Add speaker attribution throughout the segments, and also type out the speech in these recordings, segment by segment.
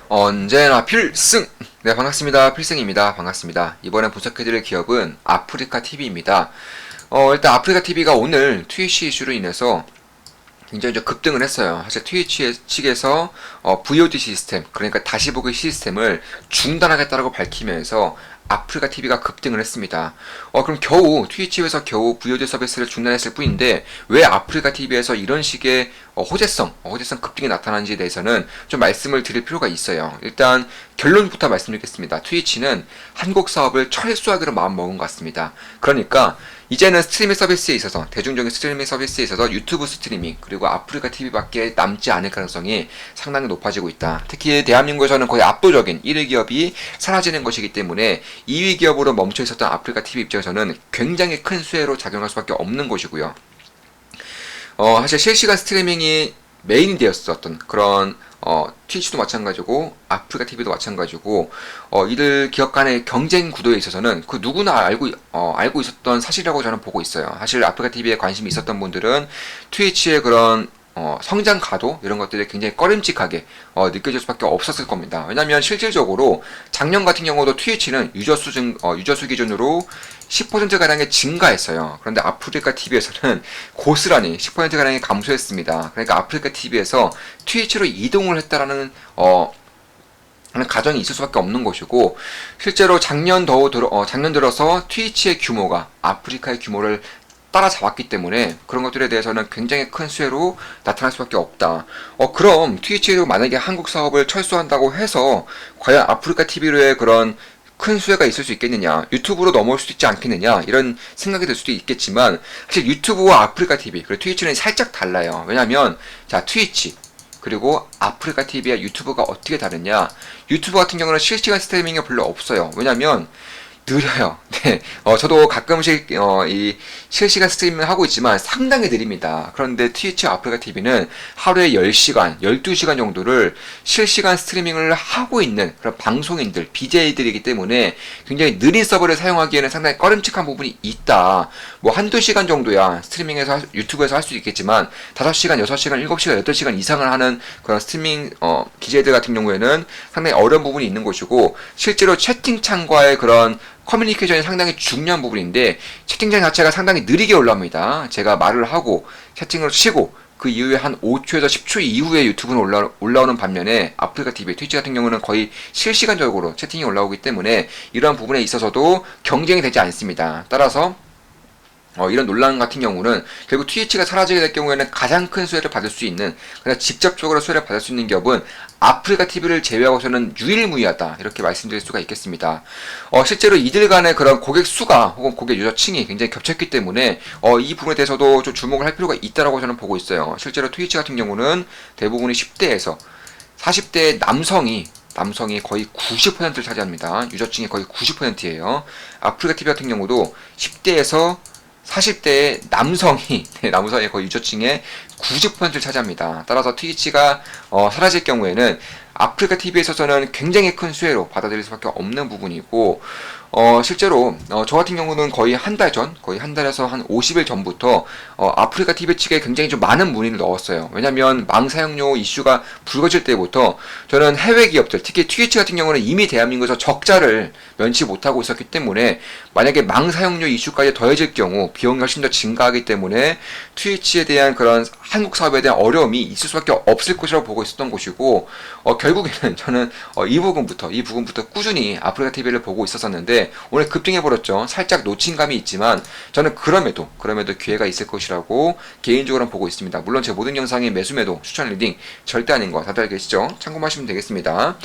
Speaker 1: 언제나 필승! 네, 반갑습니다. 필승입니다. 반갑습니다. 이번에 분석해드릴 기업은 아프리카TV입니다. 일단 아프리카TV가 오늘 트위치 이슈로 인해서 굉장히 좀 급등을 했어요. 사실 트위치 측에서 VOD 시스템, 그러니까 다시 보기 시스템을 중단하겠다고 밝히면서 아프리카TV가 급등을 했습니다. 그럼 겨우 트위치에서 겨우 VOD 서비스를 중단했을 뿐인데 왜 아프리카TV에서 이런 식의 호재성 급등이 나타나는지에 대해서는 좀 말씀을 드릴 필요가 있어요. 일단 결론부터 말씀드리겠습니다. 트위치는 한국 사업을 철수하기로 마음먹은 것 같습니다. 그러니까 이제는 스트리밍 서비스에 있어서 대중적인 스트리밍 서비스에 있어서 유튜브 스트리밍 그리고 아프리카TV밖에 남지 않을 가능성이 상당히 높아지고 있다. 특히 대한민국에서는 거의 압도적인 1위 기업이 사라지는 것이기 때문에 2위 기업으로 멈춰 있었던 아프리카TV 입장에서는 굉장히 큰 수혜로 작용할 수밖에 없는 것이고요. 사실 실시간 스트리밍이 메인이 되었었던 그런 트위치도 마찬가지고 아프리카TV도 마찬가지고 이들 기업 간의 경쟁 구도에 있어서는 그 누구나 알고 있었던 사실이라고 저는 보고 있어요. 사실 아프리카TV에 관심이 있었던 분들은 트위치의 그런 성장 가도 이런 것들이 굉장히 꺼림칙하게 느껴질 수밖에 없었을 겁니다. 왜냐하면 실질적으로 작년 같은 경우도 트위치는 유저수 기준으로 10%가량의 증가했어요. 그런데 아프리카TV에서는 고스란히 10%가량이 감소했습니다. 그러니까 아프리카TV에서 트위치로 이동을 했다라는 하는 가정이 있을 수밖에 없는 것이고, 실제로 작년 들어서 트위치의 규모가 아프리카의 규모를 따라잡았기 때문에 그런 것들에 대해서는 굉장히 큰 수혜로 나타날 수밖에 없다. 그럼 트위치로 만약에 한국 사업을 철수한다고 해서 과연 아프리카TV로의 그런 큰 수혜가 있을 수 있겠느냐, 유튜브로 넘어올 수도 있지 않겠느냐, 이런 생각이 들 수도 있겠지만 사실 유튜브와 아프리카TV 그리고 트위치는 살짝 달라요. 왜냐면 자, 트위치 그리고 아프리카TV와 유튜브가 어떻게 다르냐, 유튜브 같은 경우는 실시간 스트리밍이 별로 없어요. 왜냐면 느려요. 네. 저도 가끔씩, 이 실시간 스트리밍을 하고 있지만 상당히 느립니다. 그런데 트위치 아프리카TV는 하루에 10시간, 12시간 정도를 실시간 스트리밍을 하고 있는 그런 방송인들, BJ들이기 때문에 굉장히 느린 서버를 사용하기에는 상당히 꺼림칙한 부분이 있다. 뭐 한두 시간 정도야 스트리밍에서, 유튜브에서 할 수 있겠지만 5시간, 6시간, 7시간, 8시간 이상을 하는 그런 스트리밍, BJ들 같은 경우에는 상당히 어려운 부분이 있는 것이고, 실제로 채팅창과의 그런 커뮤니케이션이 상당히 중요한 부분인데 채팅창 자체가 상당히 느리게 올라옵니다. 제가 말을 하고 채팅을 치고 그 이후에 한 5초에서 10초 이후에 유튜브는 올라오는 반면에 아프리카TV, 트위치 같은 경우는 거의 실시간적으로 채팅이 올라오기 때문에 이러한 부분에 있어서도 경쟁이 되지 않습니다. 따라서 이런 논란 같은 경우는 결국 트위치가 사라지게 될 경우에는 가장 큰 수혜를 받을 수 있는, 그냥 직접적으로 수혜를 받을 수 있는 기업은 아프리카TV를 제외하고서는 유일무이하다, 이렇게 말씀드릴 수가 있겠습니다. 실제로 이들 간의 그런 고객 수가 혹은 고객 유저층이 굉장히 겹쳤기 때문에 이 부분에 대해서도 좀 주목을 할 필요가 있다라고 저는 보고 있어요. 실제로 트위치 같은 경우는 대부분이 10대에서 40대 남성이 거의 90%를 차지합니다. 유저층이 거의 90%예요. 아프리카TV 같은 경우도 10대에서 40대의 남성이 거의 유저층의 90%를 차지합니다. 따라서 트위치가 사라질 경우에는 아프리카TV에 있어서는 굉장히 큰 수혜로 받아들일 수밖에 없는 부분이고, 실제로 저 같은 경우는 거의 한 달에서 한 50일 전부터 아프리카TV 측에 굉장히 좀 많은 문의를 넣었어요. 왜냐면 망 사용료 이슈가 불거질 때부터 저는 해외 기업들, 특히 트위치 같은 경우는 이미 대한민국에서 적자를 면치 못하고 있었기 때문에 만약에 망 사용료 이슈까지 더해질 경우 비용이 훨씬 더 증가하기 때문에 트위치에 대한 그런 한국 사업에 대한 어려움이 있을 수밖에 없을 것이라고 보고 있었던 것이고, 결국에는 저는 이 부분부터 꾸준히 아프리카TV를 보고 있었었는데 오늘 급등해버렸죠. 살짝 놓친 감이 있지만 저는 그럼에도 기회가 있을 것이라고 개인적으로는 보고 있습니다. 물론 제 모든 영상의 매수매도 추천 리딩 절대 아닌 거 다들 계시죠? 참고하시면 되겠습니다.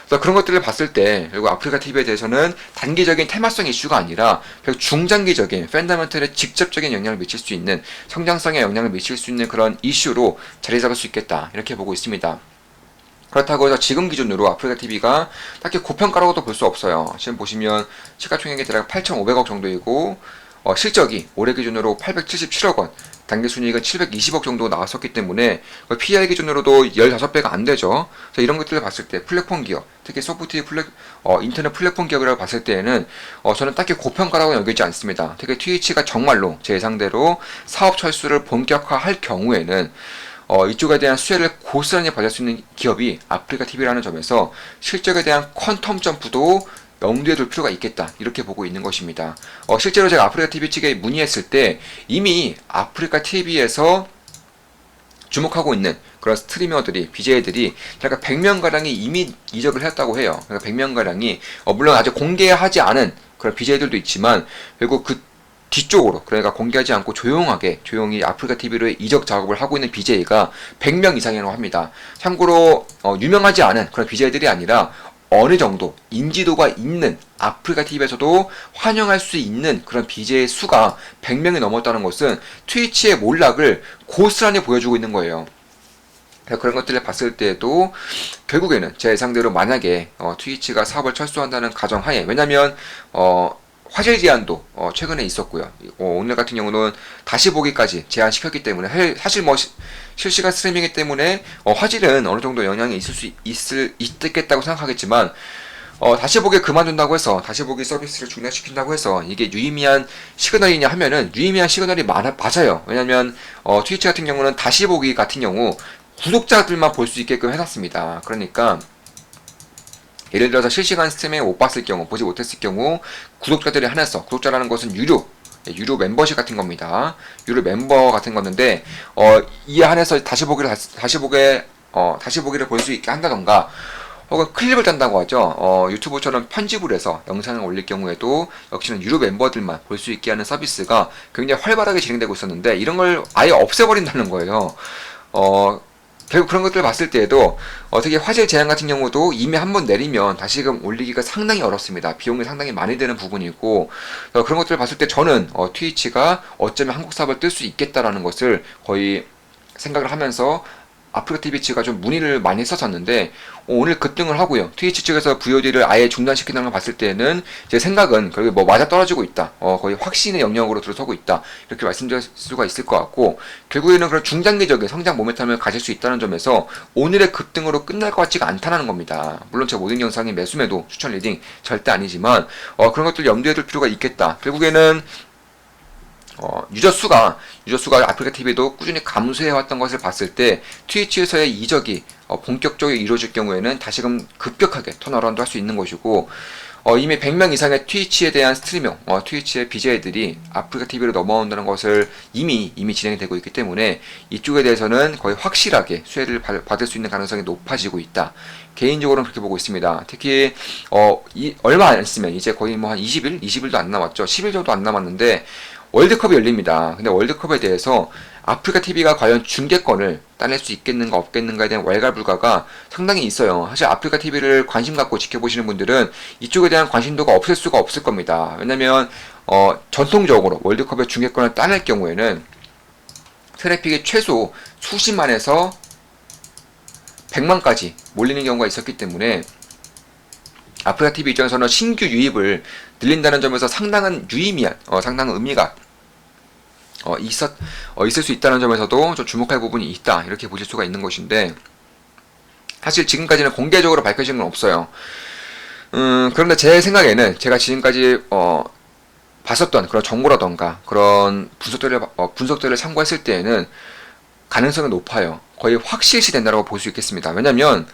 Speaker 1: 그래서 그런 것들을 봤을 때 그리고 아프리카TV에 대해서는 단기적인 테마성 이슈가 아니라 중장기적인 팬더멘털에 직접적인 영향을 미칠 수 있는, 성장성에 영향을 미칠 수 있는 그런 이슈로 자리 잡을 수 있겠다, 이렇게 보고 있습니다. 그렇다고 해서 지금 기준으로 아프리카TV가 딱히 고평가라고도 볼 수 없어요. 지금 보시면 시가총액이 대략 8,500억 정도이고 실적이 올해 기준으로 877억 원, 당기순이익은 720억 정도 나왔었기 때문에 PER 기준으로도 15배가 안 되죠. 그래서 이런 것들을 봤을 때 플랫폼 기업, 특히 소프트웨어 인터넷 플랫폼 기업이라고 봤을 때에는 저는 딱히 고평가라고 여기지 않습니다. 특히 트위치가 정말로 제 예상대로 사업 철수를 본격화할 경우에는 이쪽에 대한 수혜를 고스란히 받을 수 있는 기업이 아프리카 TV라는 점에서 실적에 대한 퀀텀 점프도 염두에 둘 필요가 있겠다, 이렇게 보고 있는 것입니다. 실제로 제가 아프리카 TV 측에 문의했을 때 이미 아프리카 TV에서 주목하고 있는 그런 스트리머들이, BJ들이 대략 100명가량이 이미 이적을 했다고 해요. 그러니까 100명가량이 물론 아직 공개하지 않은 그런 BJ들도 있지만 결국 그 뒤쪽으로, 그러니까 공개하지 않고 조용히 아프리카 TV로 이적 작업을 하고 있는 BJ가 100명 이상이라고 합니다. 참고로 유명하지 않은 그런 BJ들이 아니라 어느 정도 인지도가 있는 아프리카 TV에서도 환영할 수 있는 그런 BJ의 수가 100명이 넘었다는 것은 트위치의 몰락을 고스란히 보여주고 있는 거예요. 그런 것들을 봤을 때도 결국에는 제 예상대로 만약에 트위치가 사업을 철수한다는 가정하에, 왜냐면 화질 제한도 최근에 있었고요. 오늘 같은 경우는 다시 보기까지 제한시켰기 때문에 사실 실시간 스트리밍이기 때문에 화질은 어느 정도 영향이 있겠다고 생각하겠지만 다시 보기 그만둔다고 해서 다시 보기 서비스를 중단시킨다고 해서 이게 유의미한 시그널이냐 하면은 유의미한 시그널이 맞아요. 왜냐면 트위치 같은 경우는 다시 보기 같은 경우 구독자들만 볼 수 있게끔 해놨습니다. 그러니까 예를 들어서 실시간 스트리밍 못 봤을 경우, 보지 못했을 경우 구독자들이 한해서, 구독자라는 것은 유료 멤버십 같은 겁니다. 유료 멤버 같은 건데 이에 한해서 다시 보기를 볼 수 있게 한다던가, 혹은 클립을 딴다고 하죠. 유튜브처럼 편집을 해서 영상을 올릴 경우에도 역시는 유료 멤버들만 볼 수 있게 하는 서비스가 굉장히 활발하게 진행되고 있었는데 이런 걸 아예 없애버린다는 거예요. 결국 그런 것들을 봤을 때에도 어떻게 화질 제한 같은 경우도 이미 한번 내리면 다시금 올리기가 상당히 어렵습니다. 비용이 상당히 많이 드는 부분이고, 그런 것들을 봤을 때 저는 트위치가 어쩌면 한국 사업을 뜰 수 있겠다라는 것을 거의 생각을 하면서 아프리카 TV 측가 좀 문의를 많이 했었었는데 오늘 급등을 하고요. 트위치 측에서 VOD를 아예 중단시킨다는 걸 봤을 때는 제 생각은 거의 맞아 떨어지고 있다. 거의 확신의 영역으로 들어서고 있다. 이렇게 말씀드릴 수가 있을 것 같고, 결국에는 그런 중장기적인 성장 모멘텀을 가질 수 있다는 점에서 오늘의 급등으로 끝날 것 같지가 않다는 겁니다. 물론 제 모든 영상이 매수매도 추천 리딩 절대 아니지만 그런 것들 염두에 둘 필요가 있겠다. 결국에는 유저 수가 아프리카 TV도 꾸준히 감소해왔던 것을 봤을 때 트위치에서의 이적이 본격적으로 이루어질 경우에는 다시금 급격하게 턴어라운드 할 수 있는 것이고, 이미 100명 이상의 트위치에 대한 스트리머, 트위치의 BJ들이 아프리카 TV로 넘어온다는 것을 이미 진행이 되고 있기 때문에 이쪽에 대해서는 거의 확실하게 수혜를 받을 수 있는 가능성이 높아지고 있다. 개인적으로는 그렇게 보고 있습니다. 특히 얼마 안 있으면 이제 거의 한 20일도 안 남았죠. 10일 정도 안 남았는데 월드컵이 열립니다. 근데 월드컵에 대해서 아프리카 TV가 과연 중계권을 따낼 수 있겠는가 없겠는가에 대한 왈가불가가 상당히 있어요. 사실 아프리카 TV를 관심 갖고 지켜보시는 분들은 이쪽에 대한 관심도가 없을 수가 없을 겁니다. 왜냐면 전통적으로 월드컵의 중계권을 따낼 경우에는 트래픽이 최소 수십만에서 100만까지 몰리는 경우가 있었기 때문에 아프리카 TV 입장에서는 신규 유입을 늘린다는 점에서 상당한 의미가 있을 수 있다는 점에서도 좀 주목할 부분이 있다, 이렇게 보실 수가 있는 것인데, 사실 지금까지는 공개적으로 밝혀진 건 없어요. 그런데 제 생각에는 제가 지금까지 봤었던 그런 정보라던가 그런 분석들을 참고했을 때에는 가능성이 높아요. 거의 확실시 된다고 볼 수 있겠습니다. 왜냐면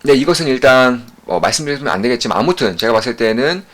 Speaker 1: 네, 이것은 일단 말씀드리면 안 되겠지만 아무튼 제가 봤을 때는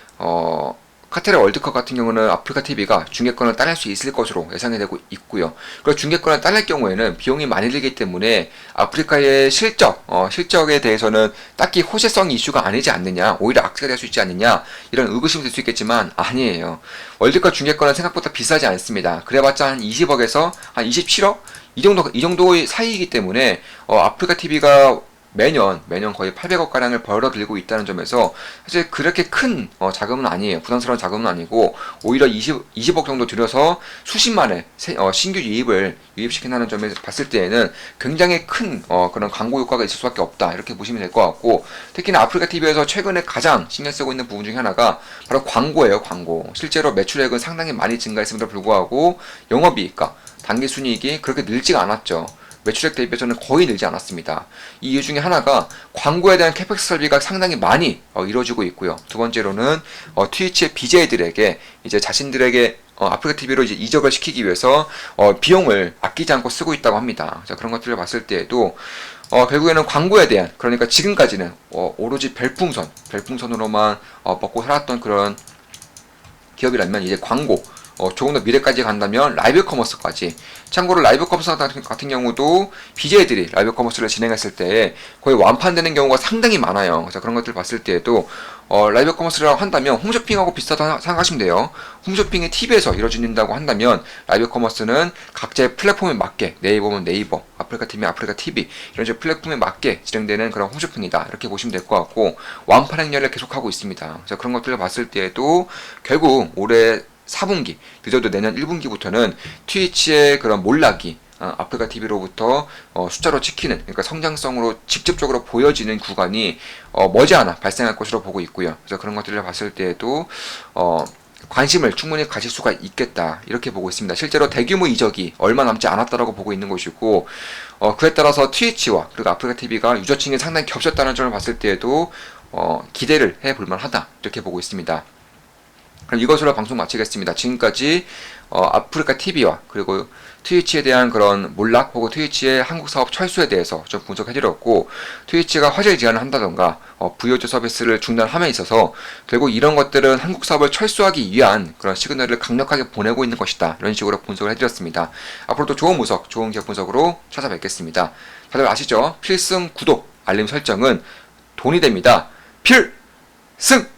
Speaker 1: 카타르 월드컵 같은 경우는 아프리카 TV가 중계권을 따낼 수 있을 것으로 예상이 되고 있고요. 그리고 중계권을 따낼 경우에는 비용이 많이 들기 때문에 아프리카의 실적에 대해서는 딱히 호재성이 이슈가 아니지 않느냐, 오히려 악재가 될 수 있지 않느냐, 이런 의구심이 들 수 있겠지만 아니에요. 월드컵 중계권은 생각보다 비싸지 않습니다. 그래봤자 한 20억에서 한 27억? 이 정도의 사이이기 때문에 아프리카 TV가 매년 거의 800억가량을 벌어들이고 있다는 점에서 사실 그렇게 큰 자금은 아니에요. 부담스러운 자금은 아니고 오히려 20억 정도 들여서 수십만의 신규 유입시킨다는 점에서 봤을 때에는 굉장히 큰 그런 광고 효과가 있을 수밖에 없다, 이렇게 보시면 될 것 같고, 특히나 아프리카 TV에서 최근에 가장 신경 쓰고 있는 부분 중에 하나가 바로 광고예요. 광고. 실제로 매출액은 상당히 많이 증가했음에도 불구하고 영업이익과 단기순이익이 그렇게 늘지가 않았죠. 매출액 대비해서는 거의 늘지 않았습니다. 이 이유 중에 하나가 광고에 대한 캐펙스 설비가 상당히 많이 이루어지고 있고요. 두 번째로는 트위치의 BJ들에게 이제 자신들에게 아프리카 TV로 이제 이적을 시키기 위해서 비용을 아끼지 않고 쓰고 있다고 합니다. 자, 그런 것들을 봤을 때에도 결국에는 광고에 대한, 그러니까 지금까지는 오로지 별풍선으로만 먹고 살았던 그런 기업이라면 이제 광고, 조금 더 미래까지 간다면 라이브 커머스까지. 참고로 라이브 커머스 같은 경우도 BJ들이 라이브 커머스를 진행했을 때 거의 완판되는 경우가 상당히 많아요. 자, 그런 것들을 봤을 때에도 라이브 커머스라고 한다면 홈쇼핑하고 비슷하다고 생각하시면 돼요. 홈쇼핑이 TV에서 이루어진다고 한다면 라이브 커머스는 각자의 플랫폼에 맞게, 네이버면 네이버, 아프리카 TV면 아프리카 TV 이런 식으로 플랫폼에 맞게 진행되는 그런 홈쇼핑이다, 이렇게 보시면 될 것 같고, 완판 행렬을 계속하고 있습니다. 자, 그런 것들을 봤을 때에도 결국 올해 4분기, 늦어도 내년 1분기부터는 트위치의 그런 몰락이 아프리카 TV로부터 숫자로 찍히는, 그러니까 성장성으로 직접적으로 보여지는 구간이 머지않아 발생할 것으로 보고 있고요. 그래서 그런 것들을 봤을 때에도 관심을 충분히 가질 수가 있겠다, 이렇게 보고 있습니다. 실제로 대규모 이적이 얼마 남지 않았다라고 보고 있는 것이고, 그에 따라서 트위치와 그리고 아프리카 TV가 유저층이 상당히 겹쳤다는 점을 봤을 때에도 기대를 해볼 만하다, 이렇게 보고 있습니다. 그럼 이것으로 방송 마치겠습니다. 지금까지 아프리카 TV와 그리고 트위치에 대한 그런 몰락 혹은 트위치의 한국 사업 철수에 대해서 좀 분석해드렸고, 트위치가 화질 제한을 한다던가 VOD 서비스를 중단함에 있어서 결국 이런 것들은 한국 사업을 철수하기 위한 그런 시그널을 강력하게 보내고 있는 것이다, 이런 식으로 분석을 해드렸습니다. 앞으로도 좋은 분석, 좋은 기업 분석으로 찾아뵙겠습니다. 다들 아시죠? 필승 구독, 알림 설정은 돈이 됩니다. 필승!